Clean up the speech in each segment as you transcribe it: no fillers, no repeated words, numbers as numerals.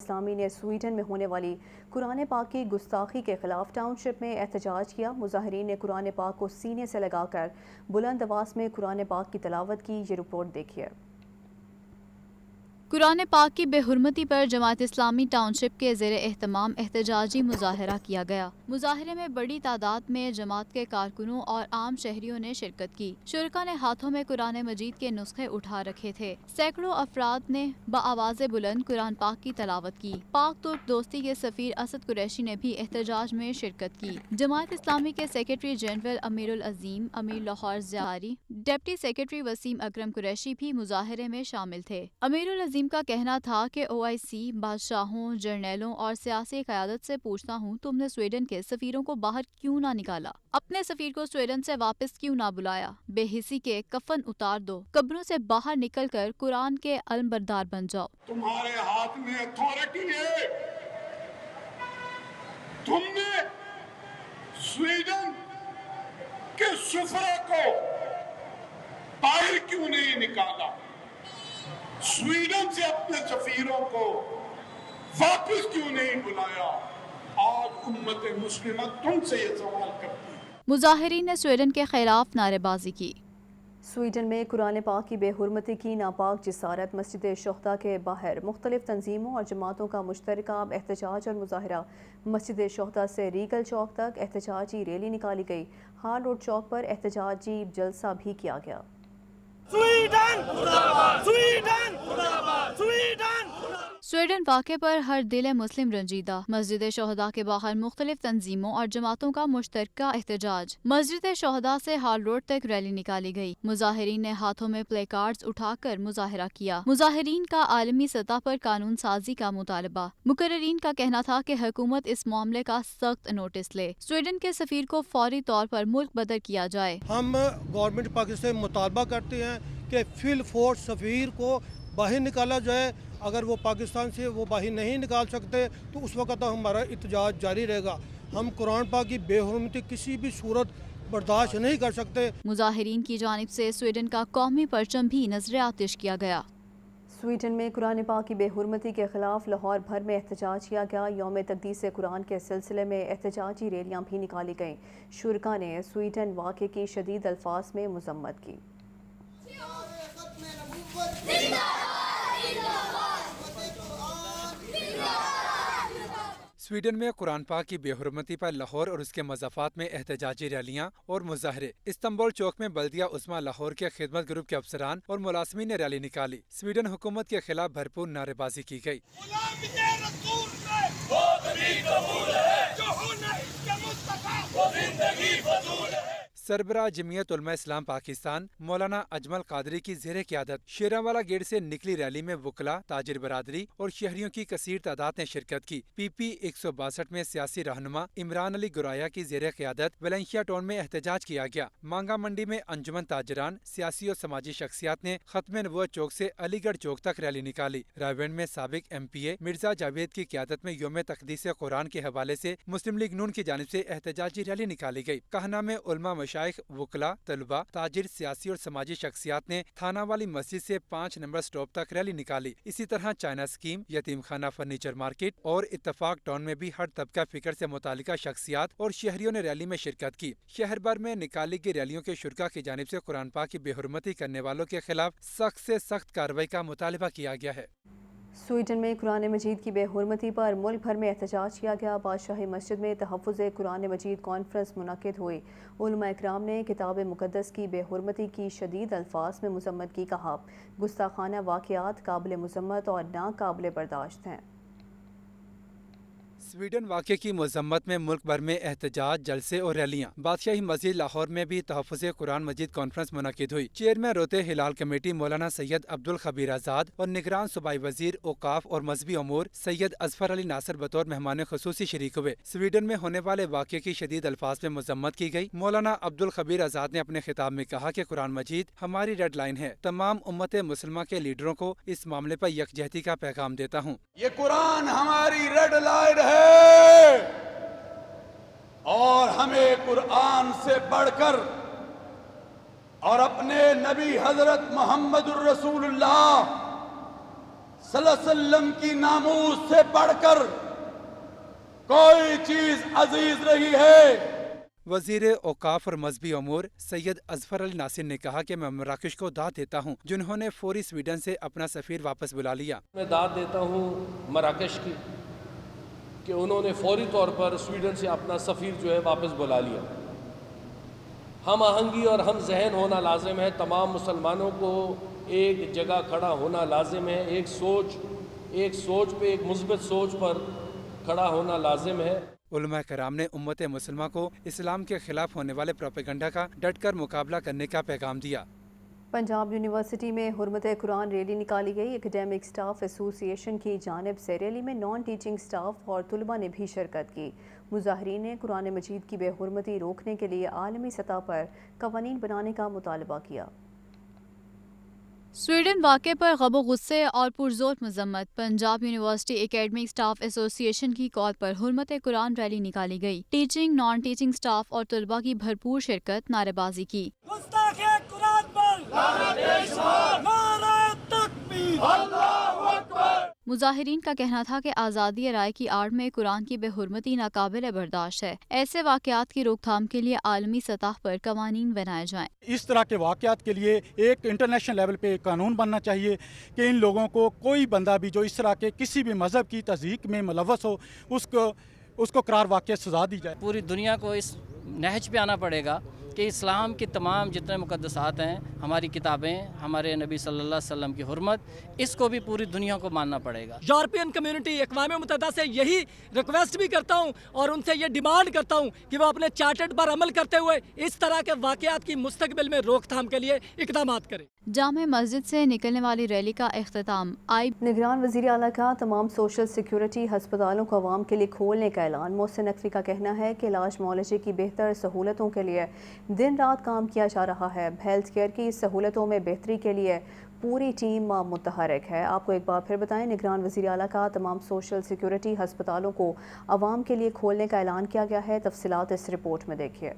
اسلامی نے سویڈن میں ہونے والی قرآن پاک کی گستاخی کے خلاف ٹاؤن شپ میں احتجاج کیا۔ مظاہرین نے قرآن پاک کو سینے سے لگا کر بلند آواز میں قرآن پاک کی تلاوت کی۔ یہ رپورٹ دیکھیے۔ قرآن پاک کی بے حرمتی پر جماعت اسلامی ٹاؤن شپ کے زیر اہتمام احتجاجی مظاہرہ کیا گیا۔ مظاہرے میں بڑی تعداد میں جماعت کے کارکنوں اور عام شہریوں نے شرکت کی۔ شرکاء نے ہاتھوں میں قرآن مجید کے نسخے اٹھا رکھے تھے۔ سینکڑوں افراد نے بآواز بلند قرآن پاک کی تلاوت کی۔ پاک ترک دوستی کے سفیر اسد قریشی نے بھی احتجاج میں شرکت کی۔ جماعت اسلامی کے سیکرٹری جنرل امیر العظیم امیر لاہور ضیاری، ڈپٹی سیکرٹری وسیم اکرم قریشی بھی مظاہرے میں شامل تھے۔ امیر العظیم کا کہنا تھا کہ OIC بادشاہوں، جرنیلوں اور سیاسی قیادت سے پوچھتا ہوں تم نے سویڈن کے سفیروں کو باہر کیوں نہ نکالا؟ اپنے سفیر کو سویڈن سے واپس کیوں نہ بلایا؟ بے حسی کے کفن اتار دو، قبروں سے باہر نکل کر قرآن کے علمبردار بن جاؤ۔ تمہارے ہاتھ میں اتھارٹی ہے، تم نے سویڈن کے سفرا کو باہر کیوں نہیں نکالا؟ سویڈن سے اپنے سفیروں کو واپس کیوں نہیں بلایا؟ آج امت مسلمہ تم سے یہ سوال کرتی ہے۔ مظاہرین نے سویڈن کے خلاف نعرے بازی کی۔ سویڈن میں قرآن پاک کی بے حرمتی کی ناپاک جسارت مسجد شہداء کے باہر مختلف تنظیموں اور جماعتوں کا مشترکہ احتجاج اور مظاہرہ۔ مسجد شہداء سے ریگل چوک تک احتجاجی ریلی نکالی گئی۔ ہال روڈ چوک پر احتجاجی جلسہ بھی کیا گیا۔ سویڈن واقعے پر ہر دل مسلم رنجیدہ۔ مسجد شہداء کے باہر مختلف تنظیموں اور جماعتوں کا مشترکہ احتجاج۔ مسجد شہداء سے ہال روڈ تک ریلی نکالی گئی۔ مظاہرین نے ہاتھوں میں پلے کارڈز اٹھا کر مظاہرہ کیا۔ مظاہرین کا عالمی سطح پر قانون سازی کا مطالبہ۔ مقررین کا کہنا تھا کہ حکومت اس معاملے کا سخت نوٹس لے۔ سویڈن کے سفیر کو فوری طور پر ملک بدر کیا جائے۔ ہم گورنمنٹ پاکستان سے مطالبہ کرتے ہیں کہ فی الفور سفیر کو باہر نکالا جائے۔ اگر وہ پاکستان سے وہ باہر نہیں نکال سکتے تو اس وقت ہمارا احتجاج جاری رہے گا۔ ہم قرآن پاک کی بے حرمتی کسی بھی صورت برداشت نہیں کر سکتے۔ مظاہرین کی جانب سے سویڈن کا قومی پرچم بھی نذر آتش کیا گیا۔ سویڈن میں قرآن پاک کی بے حرمتی کے خلاف لاہور بھر میں احتجاج کیا گیا۔ یوم تقدیس قرآن کے سلسلے میں احتجاجی ریلیاں بھی نکالی گئیں۔ شرکاء نے سویڈن واقعے کی شدید الفاظ میں مذمت کی۔ سویڈن میں قرآن پاک کی بے حرمتی پر لاہور اور اس کے مضافات میں احتجاجی ریلیاں اور مظاہرے۔ استنبول چوک میں بلدیہ عظمیٰ لاہور کے خدمت گروپ کے افسران اور ملازمین نے ریلی نکالی۔ سویڈن حکومت کے خلاف بھرپور نعرے بازی کی گئی۔ سربراہ جمعیت علماء اسلام پاکستان مولانا اجمل قادری کی زیر قیادت شیرانوالہ گیٹ سے نکلی ریلی میں وکلاء، تاجر برادری اور شہریوں کی کثیر تعداد نے شرکت کی۔ PP 162 میں سیاسی رہنما عمران علی گرایا کی زیر قیادت ویلنشیا ٹاؤن میں احتجاج کیا گیا۔ مانگا منڈی میں انجمن تاجران، سیاسی اور سماجی شخصیات نے ختم نبوت چوک سے علی گڑھ چوک تک ریلی نکالی۔ رائیونڈ میں سابق MPA مرزا جاوید کی قیادت میں یوم تقدیس قرآن کے حوالے سے مسلم لیگ نون کی جانب سے احتجاجی ریلی نکالی گئی۔ کہنا میں علماء، مشائخ، وکلاء، طلباء، تاجر، سیاسی اور سماجی شخصیات نے تھانہ والی مسجد سے 5 نمبر سٹاپ تک ریلی نکالی۔ اسی طرح چائنا اسکیم، یتیم خانہ فرنیچر مارکیٹ اور اتفاق ٹاؤن میں بھی ہر طبقہ فکر سے متعلقہ شخصیات اور شہریوں نے ریلی میں شرکت کی۔ شہر بھر میں نکالی گئی ریلیوں کے شرکاء کی جانب سے قرآن پاک کی بے حرمتی کرنے والوں کے خلاف سخت سے سخت کارروائی کا مطالبہ کیا گیا ہے۔ سویڈن میں قرآن مجید کی بے حرمتی پر ملک بھر میں احتجاج کیا گیا۔ بادشاہی مسجد میں تحفظ قرآن مجید کانفرنس منعقد ہوئی۔ علماء اکرام نے کتاب مقدس کی بے حرمتی کی شدید الفاظ میں مذمت کی۔ کہا گستاخانہ واقعات قابل مذمت اور ناقابل برداشت ہیں۔ سویڈن واقعے کی مذمت میں ملک بھر میں احتجاج، جلسے اور ریلیاں۔ بادشاہی مسجد لاہور میں بھی تحفظ قرآن مجید کانفرنس منعقد ہوئی۔ چیئرمین روتے ہلال کمیٹی مولانا سید عبدالخبیر آزاد اور نگران صوبائی وزیر اوقاف اور مذہبی امور سید اظفر علی ناصر بطور مہمان خصوصی شریک ہوئے۔ سویڈن میں ہونے والے واقعے کی شدید الفاظ میں مذمت کی گئی۔ مولانا عبدالخبیر آزاد نے اپنے خطاب میں کہا کہ قرآن مجید ہماری ریڈ لائن ہے۔ تمام امت مسلمہ کے لیڈروں کو اس معاملے پر یکجہتی کا پیغام دیتا ہوں۔ یہ قرآن ہماری ریڈ لائن ہے اور ہمیں قرآن سے بڑھ کر اور اپنے نبی حضرت محمد الرسول اللہ صلی اللہ علیہ وسلم کی ناموس سے بڑھ کر کوئی چیز عزیز رہی ہے۔ وزیر اوقاف اور مذہبی امور سید اظفر علی ناصر نے کہا کہ میں مراکش کو داد دیتا ہوں جنہوں نے فوری سویڈن سے اپنا سفیر واپس بلا لیا۔ میں داد دیتا ہوں مراکش کی کہ انہوں نے فوری طور پر سویڈن سے اپنا سفیر جو ہے واپس بلا لیا۔ ہم آہنگی اور ہم ذہن ہونا لازم ہے، تمام مسلمانوں کو ایک جگہ کھڑا ہونا لازم ہے، ایک سوچ پہ، ایک مثبت سوچ پر کھڑا ہونا لازم ہے۔ علماء کرام نے امت مسلمہ کو اسلام کے خلاف ہونے والے پروپیگنڈا کا ڈٹ کر مقابلہ کرنے کا پیغام دیا۔ پنجاب یونیورسٹی میں حرمت قرآن ریلی نکالی گئی۔ اکیڈیمک سٹاف ایسوسی ایشن کی جانب سے ریلی میں نان ٹیچنگ سٹاف اور طلباء نے بھی شرکت کی۔ مظاہرین نے قرآن مجید کی بے حرمتی روکنے کے لیے عالمی سطح پر قوانین بنانے کا مطالبہ کیا۔ سویڈن واقعے پر غم و غصے اور پرزور مذمت۔ پنجاب یونیورسٹی اکیڈمک سٹاف ایسوسی ایشن کی کال پر حرمت قرآن ریلی نکالی گئی۔ ٹیچنگ، نان ٹیچنگ سٹاف اور طلباء کی بھرپور شرکت، نعرے بازی کی۔ مظاہرین کا کہنا تھا کہ آزادی رائے کی آڑ میں قرآن کی بے حرمتی ناقابل برداشت ہے۔ ایسے واقعات کی روک تھام کے لیے عالمی سطح پر قوانین بنائے جائیں۔ اس طرح کے واقعات کے لیے ایک انٹرنیشنل لیول پہ ایک قانون بننا چاہیے کہ ان لوگوں کو کوئی بندہ بھی جو اس طرح کے کسی بھی مذہب کی تضحیک میں ملوث ہو اس کو قرار واقع سزا دی جائے۔ پوری دنیا کو اس نہج پہ آنا پڑے گا کہ اسلام کی تمام جتنے مقدسات ہیں، ہماری کتابیں، ہمارے نبی صلی اللہ علیہ وسلم کی حرمت، اس کو بھی پوری دنیا کو ماننا پڑے گا۔ یورپین کمیونٹی، اقوام متحدہ سے یہی ریکویسٹ بھی کرتا ہوں اور ان سے یہ ڈیمانڈ کرتا ہوں کہ وہ اپنے چارٹر پر عمل کرتے ہوئے اس طرح کے واقعات کی مستقبل میں روک تھام کے لیے اقدامات کریں۔ جامع مسجد سے نکلنے والی ریلی کا اختتام نگران وزیر اعلیٰ کا تمام سوشل سیکیورٹی ہسپتالوں کو عوام کے لیے کھولنے کا اعلان۔ محسن نقوی کا کہنا ہے کہ علاج معالجے کی بہتر سہولتوں کے لیے دن رات کام کیا جا رہا ہے۔ ہیلتھ کیئر کی سہولتوں میں بہتری کے لیے پوری ٹیم متحرک ہے۔ آپ کو ایک بار پھر بتائیں، نگران وزیر اعلیٰ کا تمام سوشل سیکیورٹی ہسپتالوں کو عوام کے لیے کھولنے کا اعلان کیا گیا ہے۔ تفصیلات اس رپورٹ میں دیکھیے۔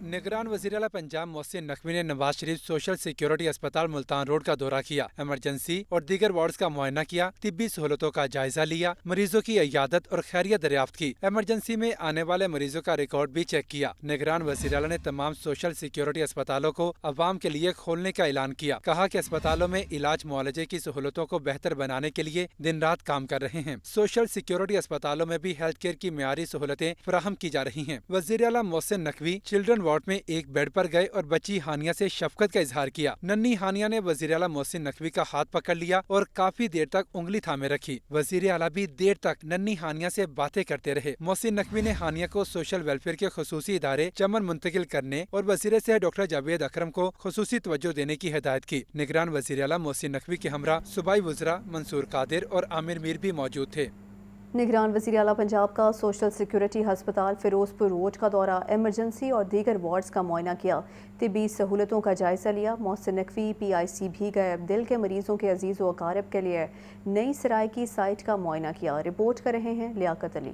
نگران وزیر اعلیٰ پنجاب محسن نقوی نے نواز شریف سوشل سیکیورٹی اسپتال ملتان روڈ کا دورہ کیا، ایمرجنسی اور دیگر وارڈز کا معائنہ کیا، طبی سہولتوں کا جائزہ لیا، مریضوں کی عیادت اور خیریت دریافت کی، ایمرجنسی میں آنے والے مریضوں کا ریکارڈ بھی چیک کیا۔ نگران وزیر اعلیٰ نے تمام سوشل سیکیورٹی اسپتالوں کو عوام کے لیے کھولنے کا اعلان کیا، کہا کہ اسپتالوں میں علاج معالجے کی سہولتوں کو بہتر بنانے کے لیے دن رات کام کر رہے ہیں۔ سوشل سیکیورٹی اسپتالوں میں بھی ہیلتھ کیئر کی معیاری سہولتیں فراہم کی جا رہی ہیں۔ وزیر اعلیٰ محسن نقوی چلڈرن وارڈ میں ایک بیڈ پر گئے اور بچی ہانیہ سے شفقت کا اظہار کیا۔ ننھی ہانیہ نے وزیر اعلیٰ محسن نقوی کا ہاتھ پکڑ لیا اور کافی دیر تک انگلی تھامے رکھی۔ وزیر اعلیٰ بھی دیر تک ننھی ہانیہ سے باتیں کرتے رہے۔ محسن نقوی نے ہانیہ کو سوشل ویلفیئر کے خصوصی ادارے چمن منتقل کرنے اور وزیر صحت ڈاکٹر جاوید اکرم کو خصوصی توجہ دینے کی ہدایت کی۔ نگران وزیر اعلیٰ محسن نقوی کے ہمراہ صوبائی وزراء منصور قادر اور عامر میر بھی موجود تھے۔ نگران وزیر اعلیٰ پنجاب کا سوشل سیکیورٹی ہسپتال فیروز پور روڈ کا دورہ، ایمرجنسی اور دیگر وارڈز کا معائنہ کیا، طبی سہولتوں کا جائزہ لیا۔ محسن نقوی PIC بھی گئے، دل کے مریضوں کے عزیز و اقارب کے لیے نئی سرائے کی سائٹ کا معائنہ کیا۔ رپورٹ کر رہے ہیں لیاقت علی۔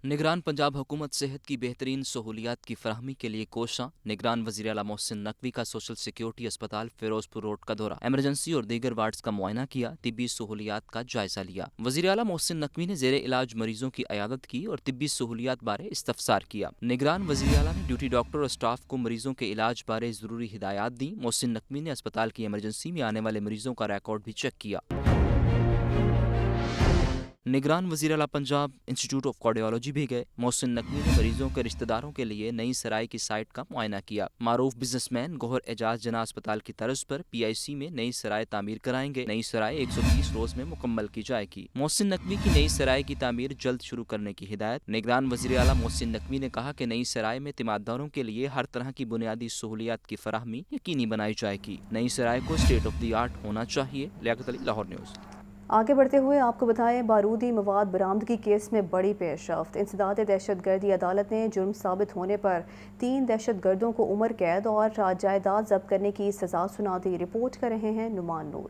نگران پنجاب حکومت صحت کی بہترین سہولیات کی فراہمی کے لیے کوشاں۔ نگران وزیر اعلیٰ محسن نقوی کا سوشل سیکیورٹی اسپتال فیروز پور روڈ کا دورہ، ایمرجنسی اور دیگر وارڈز کا معائنہ کیا، طبی سہولیات کا جائزہ لیا۔ وزیر اعلیٰ محسن نقوی نے زیر علاج مریضوں کی عیادت کی اور طبی سہولیات بارے استفسار کیا۔ نگران وزیر اعلیٰ نے ڈیوٹی ڈاکٹر اور اسٹاف کو مریضوں کے علاج بارے ضروری ہدایات دیں۔ محسن نقوی نے اسپتال کی ایمرجنسی میں آنے والے مریضوں کا ریکارڈ بھی چیک کیا۔ نگران وزیر اعلیٰ پنجاب انسٹیٹیوٹ آف کارڈیالوجی بھی گئے۔ محسن نقوی نے مریضوں کے رشتہ داروں کے لیے نئی سرائے کی سائٹ کا معائنہ کیا۔ معروف بزنس مین گوہر اعجاز جناح اسپتال کی طرز پر PIC میں نئی سرائے تعمیر کرائیں گے۔ نئی سرائے 120 روز میں مکمل کی جائے گی۔ محسن نقوی کی نئی سرائے کی تعمیر جلد شروع کرنے کی ہدایت۔ نگران وزیر اعلیٰ محسن نقوی نے کہا کہ نئی سرائے میں تیمارداروں کے لیے ہر طرح کی بنیادی سہولیات کی فراہمی یقینی بنائی جائے گی۔ نئی سرائے کو اسٹیٹ آف دی آرٹ ہونا چاہیے۔ لیاقت علی، لاہور نیوز۔ آگے بڑھتے ہوئے آپ کو بتائیں، بارودی مواد برآمدگی کیس میں بڑی پیش رفت۔ انسداد دہشت گردی عدالت نے جرم ثابت ہونے پر 3 دہشت گردوں کو عمر قید اور جائیداد ضبط کرنے کی سزا سنا دی۔ رپورٹ کر رہے ہیں نعمان نور۔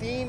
3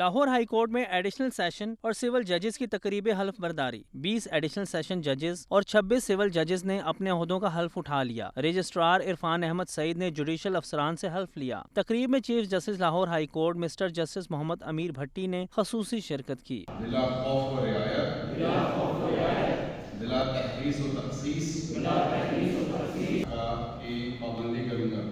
لاہور ہائی کورٹ میں ایڈیشنل سیشن اور سول ججز کی تقریب حلف برداری 20 ایڈیشنل سیشن ججز اور 26 سول ججز نے اپنے عہدوں کا حلف اٹھا لیا۔ رجسٹرار عرفان احمد سعید نے جوڈیشل افسران سے حلف لیا۔ تقریب میں chief justice Lahore high court mister justice Muhammad Amir Bhatti نے خصوصی شرکت کی۔ بلا خوف و رعایت، بلا تحریص و تخصیص کی پابندی کروں گا۔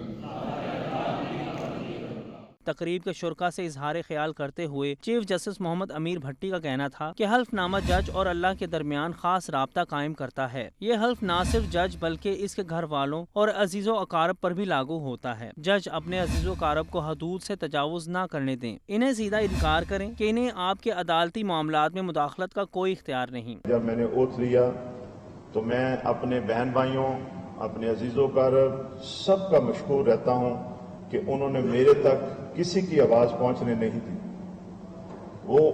تقریب کے شرکاء سے اظہار خیال کرتے ہوئے چیف جسٹس محمد امیر بھٹی کا کہنا تھا کہ حلف نامہ جج اور اللہ کے درمیان خاص رابطہ قائم کرتا ہے۔ یہ حلف نہ صرف جج بلکہ اس کے گھر والوں اور عزیز و اقارب پر بھی لاگو ہوتا ہے۔ جج اپنے عزیز و اقارب کو حدود سے تجاوز نہ کرنے دیں، انہیں سیدھا انکار کریں کہ انہیں آپ کے عدالتی معاملات میں مداخلت کا کوئی اختیار نہیں۔ جب میں نے اوتھ لیا تو میں اپنے بہن بھائیوں، اپنے عزیز و اقارب سب کا مشکور رہتا ہوں کہ انہوں نے میرے تک کسی کی آواز پہنچنے نہیں دی۔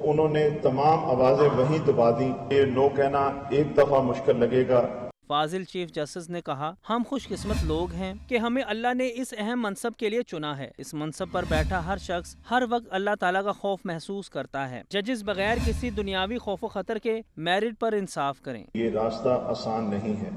انہوں نے تمام آوازیں وہیں دبا دیں۔ یہ نو کہنا ایک دفعہ مشکل لگے گا۔ فاضل چیف جسٹس نے کہا، ہم خوش قسمت لوگ ہیں کہ ہمیں اللہ نے اس اہم منصب کے لیے چنا ہے۔ اس منصب پر بیٹھا ہر شخص ہر وقت اللہ تعالیٰ کا خوف محسوس کرتا ہے۔ ججز بغیر کسی دنیاوی خوف و خطر کے میرٹ پر انصاف کریں۔ یہ راستہ آسان نہیں ہے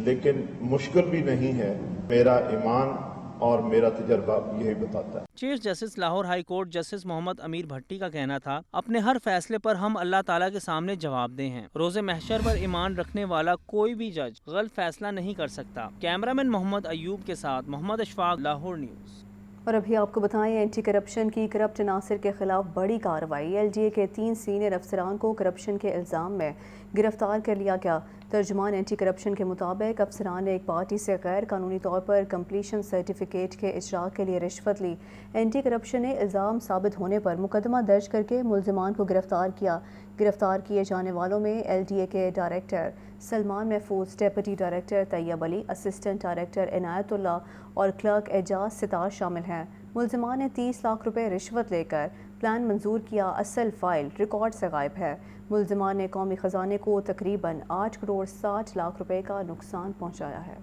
لیکن مشکل بھی نہیں ہے۔ میرا ایمان اور میرا تجربہ یہی بتاتا ہے۔ Chief justice Lahore high court justice Muhammad Amir Bhatti کا کہنا تھا، اپنے ہر فیصلے پر ہم اللہ تعالیٰ کے سامنے جواب دہ ہیں۔ روز محشر پر ایمان رکھنے والا کوئی بھی جج غلط فیصلہ نہیں کر سکتا۔ کیمرامین محمد ایوب کے ساتھ محمد اشفاق، لاہور نیوز۔ اور ابھی آپ کو بتائیں، اینٹی کرپشن کی کرپٹ عناصر کے خلاف بڑی کارروائی۔ ایل ڈی اے کے 3 سینئر افسران کو کرپشن کے الزام میں گرفتار کر لیا گیا۔ ترجمان اینٹی کرپشن کے مطابق افسران نے ایک پارٹی سے غیر قانونی طور پر کمپلیشن سرٹیفکیٹ کے اجراء کے لیے رشوت لی۔ اینٹی کرپشن نے الزام ثابت ہونے پر مقدمہ درج کر کے ملزمان کو گرفتار کیا۔ گرفتار کیے جانے والوں میں ایل ڈی اے کے ڈائریکٹر سلمان محفوظ، ڈیپٹی ڈائریکٹر طیب علی، اسسٹنٹ ڈائریکٹر عنایت اللہ اور کلرک اعجاز ستار شامل ہیں۔ ملزمان نے 30 لاکھ روپے رشوت لے کر پلان منظور کیا۔ اصل فائل ریکارڈ سے غائب ہے۔ ملزمان نے قومی خزانے کو تقریباً 8 کروڑ 60 لاکھ روپے کا نقصان پہنچایا ہے۔